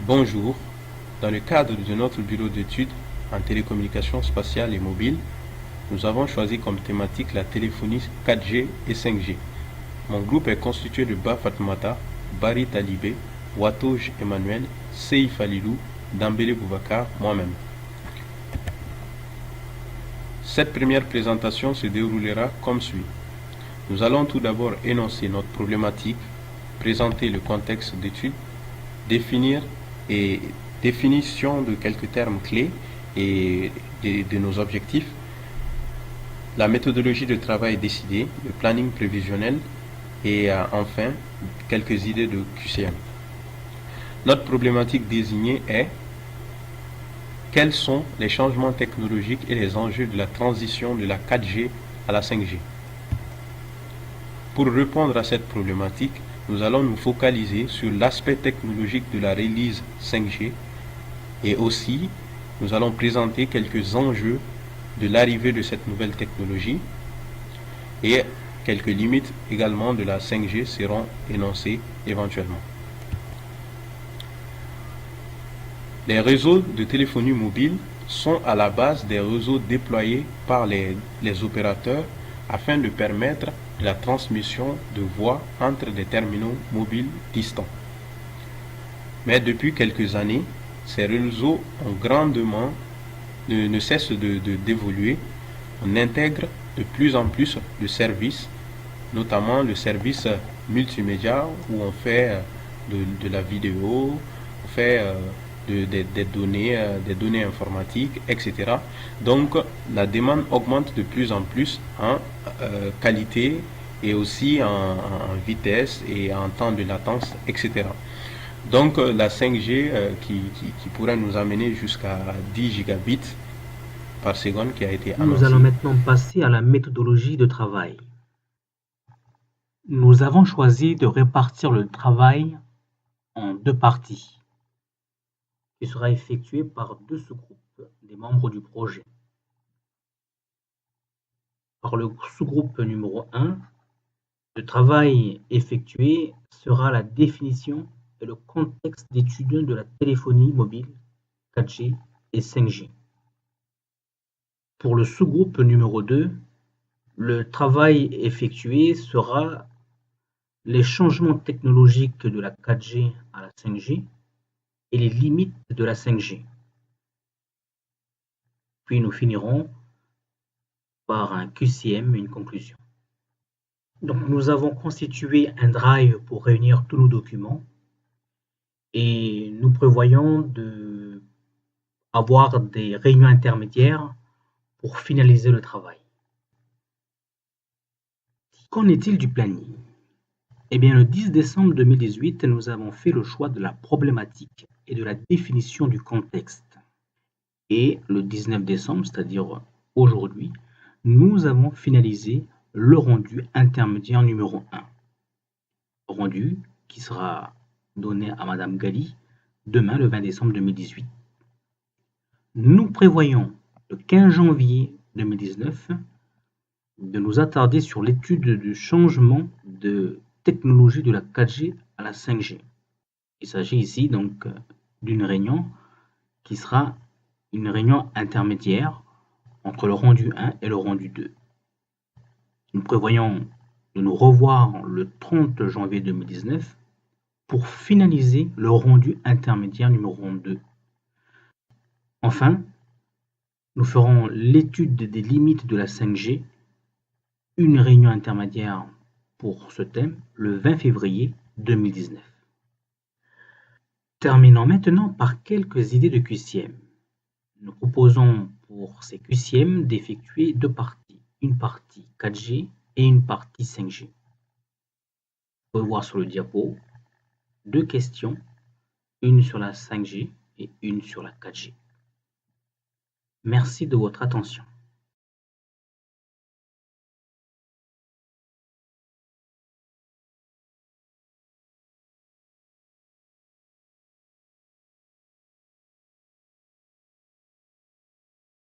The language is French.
Bonjour, dans le cadre de notre bureau d'études en télécommunications spatiales et mobiles, nous avons choisi comme thématique la téléphonie 4G et 5G. Mon groupe est constitué de Ba Fatoumata, Bari Talibé, Watoj Emmanuel, Seif Alilou, Dambélé Boubacar, moi-même. Cette première présentation se déroulera comme suit. Nous allons tout d'abord énoncer notre problématique, présenter le contexte d'étude, définir et définition de quelques termes clés et de nos objectifs, la méthodologie de travail décidée, le planning prévisionnel et enfin quelques idées de QCM. Notre problématique désignée est: quels sont les changements technologiques et les enjeux de la transition de la 4G à la 5G? Pour répondre à cette problématique, nous allons nous focaliser sur l'aspect technologique de la release 5G et aussi nous allons présenter quelques enjeux de l'arrivée de cette nouvelle technologie et quelques limites également de la 5G seront énoncées éventuellement. Les réseaux de téléphonie mobile sont à la base des réseaux déployés par les opérateurs afin de permettre la transmission de voix entre des terminaux mobiles distants. Mais depuis quelques années, ces réseaux ont grandement ne cessent d'évoluer. On intègre de plus en plus de services, notamment le service multimédia où on fait de la vidéo, on fait des données informatiques, etc. Donc la demande augmente de plus en plus en qualité et aussi en vitesse et en temps de latence, etc. Donc la 5G qui pourrait nous amener jusqu'à 10 gigabits par seconde qui a été Nous allons annoncé. maintenant passer à la méthodologie de travail. Nous avons choisi de répartir le travail en deux parties, qui sera effectué par deux sous-groupes des membres du projet. Par le sous-groupe numéro 1, le travail effectué sera la définition et le contexte d'étude de la téléphonie mobile 4G et 5G. Pour le sous-groupe numéro 2, le travail effectué sera les changements technologiques de la 4G à la 5G et les limites de la 5G. Puis nous finirons par un QCM, une conclusion. Donc nous avons constitué un drive pour réunir tous nos documents et nous prévoyons avoir des réunions intermédiaires pour finaliser le travail. Qu'en est-il du planning? Eh bien, le 10 décembre 2018, nous avons fait le choix de la problématique et de la définition du contexte. Et le 19 décembre, c'est-à-dire aujourd'hui, nous avons finalisé le rendu intermédiaire numéro 1. Rendu qui sera donné à Madame Gali demain, le 20 décembre 2018. Nous prévoyons le 15 janvier 2019 de nous attarder sur l'étude du changement de technologie de la 4G à la 5G. Il s'agit ici donc d'une réunion qui sera une réunion intermédiaire entre le rendu 1 et le rendu 2. Nous prévoyons de nous revoir le 30 janvier 2019 pour finaliser le rendu intermédiaire numéro 2. Enfin, nous ferons l'étude des limites de la 5G, une réunion intermédiaire pour ce thème le 20 février 2019. Terminons maintenant par quelques idées de QCM. Nous proposons pour ces QCM d'effectuer deux parties, une partie 4G et une partie 5G. Vous pouvez voir sur le diapo deux questions, une sur la 5G et une sur la 4G. Merci de votre attention.